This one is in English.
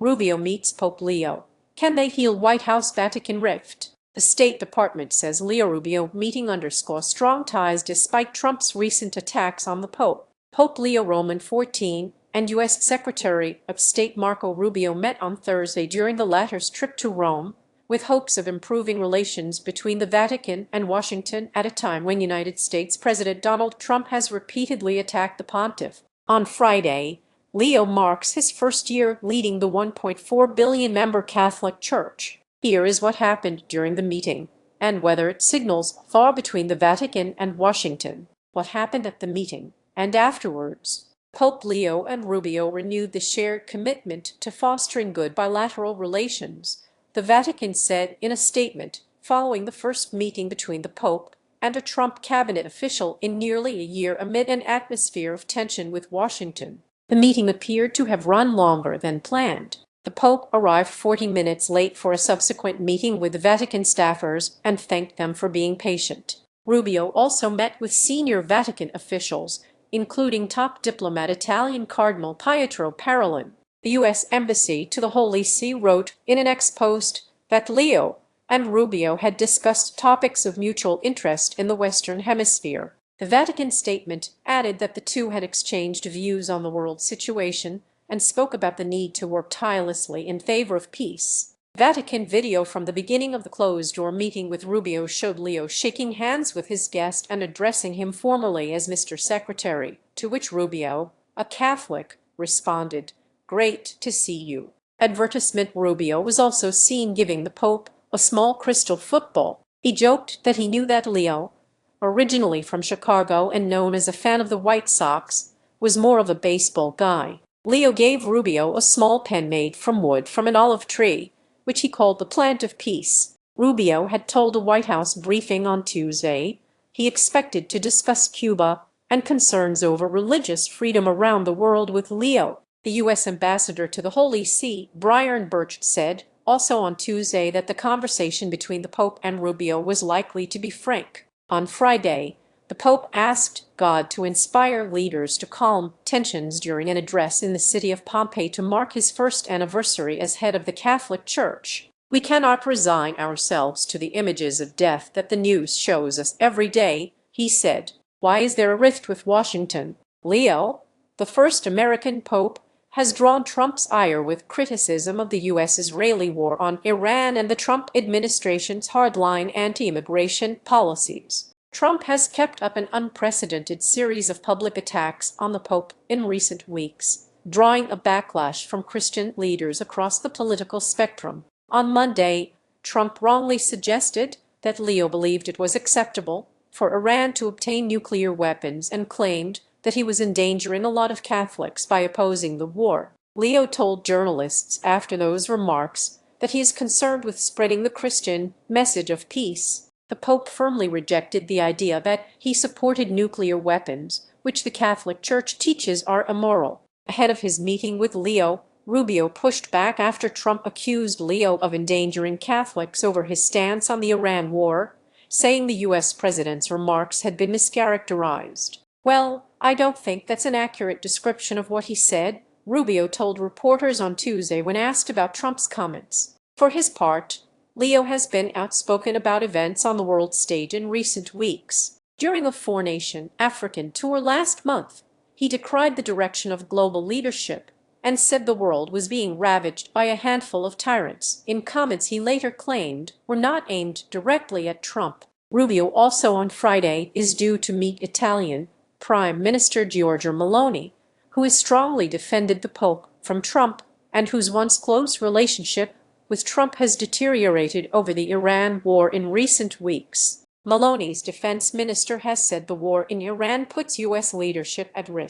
Rubio meets Pope Leo. Can they heal White House-Vatican rift? The State Department says Leo-Rubio meeting underscores strong ties despite Trump's recent attacks on the Pope. Pope Leo Roman XIV and U.S. Secretary of State Marco Rubio met on Thursday during the latter's trip to Rome, with hopes of improving relations between the Vatican and Washington at a time when United States President Donald Trump has repeatedly attacked the pontiff. On Friday, Leo marks his first year leading the 1.4 billion member Catholic Church. Here is what happened during the meeting, and whether it signals thaw between the Vatican and Washington. What happened at the meeting and afterwards? Pope Leo and Rubio renewed the shared commitment to fostering good bilateral relations, the Vatican said in a statement following the first meeting between the Pope and a Trump cabinet official in nearly a year amid an atmosphere of tension with Washington. The meeting appeared to have run longer than planned. The Pope arrived 40 minutes late for a subsequent meeting with the Vatican staffers and thanked them for being patient. Rubio also met with senior Vatican officials, including top diplomat Italian Cardinal Pietro Parolin. The U.S. Embassy to the Holy See wrote in an ex-post that Leo and Rubio had discussed topics of mutual interest in the Western Hemisphere. The Vatican statement added that the two had exchanged views on the world situation and spoke about the need to work tirelessly in favor of peace. Vatican video from the beginning of the closed-door meeting with Rubio showed Leo shaking hands with his guest and addressing him formally as Mr. Secretary, to which Rubio, a Catholic, responded, "Great to see you." Advertisement Rubio was also seen giving the Pope a small crystal football. He joked that he knew that Leo, originally from Chicago and known as a fan of the White Sox, was more of a baseball guy. Leo gave Rubio a small pen made from wood from an olive tree, which he called the plant of peace. Rubio had told a White House briefing on Tuesday he expected to discuss Cuba and concerns over religious freedom around the world with Leo. The U.S. ambassador to the Holy See, Brian Birch, said also on Tuesday that the conversation between the Pope and Rubio was likely to be frank. On Friday, the Pope asked God to inspire leaders to calm tensions during an address in the city of Pompeii to mark his first anniversary as head of the Catholic Church. "We cannot resign ourselves to the images of death that the news shows us every day," he said. Why is there a rift with Washington? Leo, the first American pope, has drawn Trump's ire with criticism of the U.S.-Israeli war on Iran and the Trump administration's hardline anti-immigration policies. Trump has kept up an unprecedented series of public attacks on the Pope in recent weeks, drawing a backlash from Christian leaders across the political spectrum. On Monday, Trump wrongly suggested that Leo believed it was acceptable for Iran to obtain nuclear weapons and claimed that he was endangering a lot of Catholics by opposing the war. Leo told journalists after those remarks that he is concerned with spreading the Christian message of peace. The Pope firmly rejected the idea that he supported nuclear weapons, which the Catholic Church teaches are immoral. Ahead of his meeting with Leo, Rubio pushed back after Trump accused Leo of endangering Catholics over his stance on the Iran war, saying the U.S. president's remarks had been mischaracterized. "Well, I don't think that's an accurate description of what he said," Rubio told reporters on Tuesday when asked about Trump's comments. For his part, Leo has been outspoken about events on the world stage in recent weeks. During a four-nation African tour last month, he decried the direction of global leadership and said the world was being ravaged by a handful of tyrants, in comments he later claimed were not aimed directly at Trump. Rubio also on Friday is due to meet Italian Prime Minister Giorgia Meloni, who has strongly defended the Pope from Trump and whose once close relationship with Trump has deteriorated over the Iran war in recent weeks. Meloni's defense minister has said the war in Iran puts U.S. leadership at risk.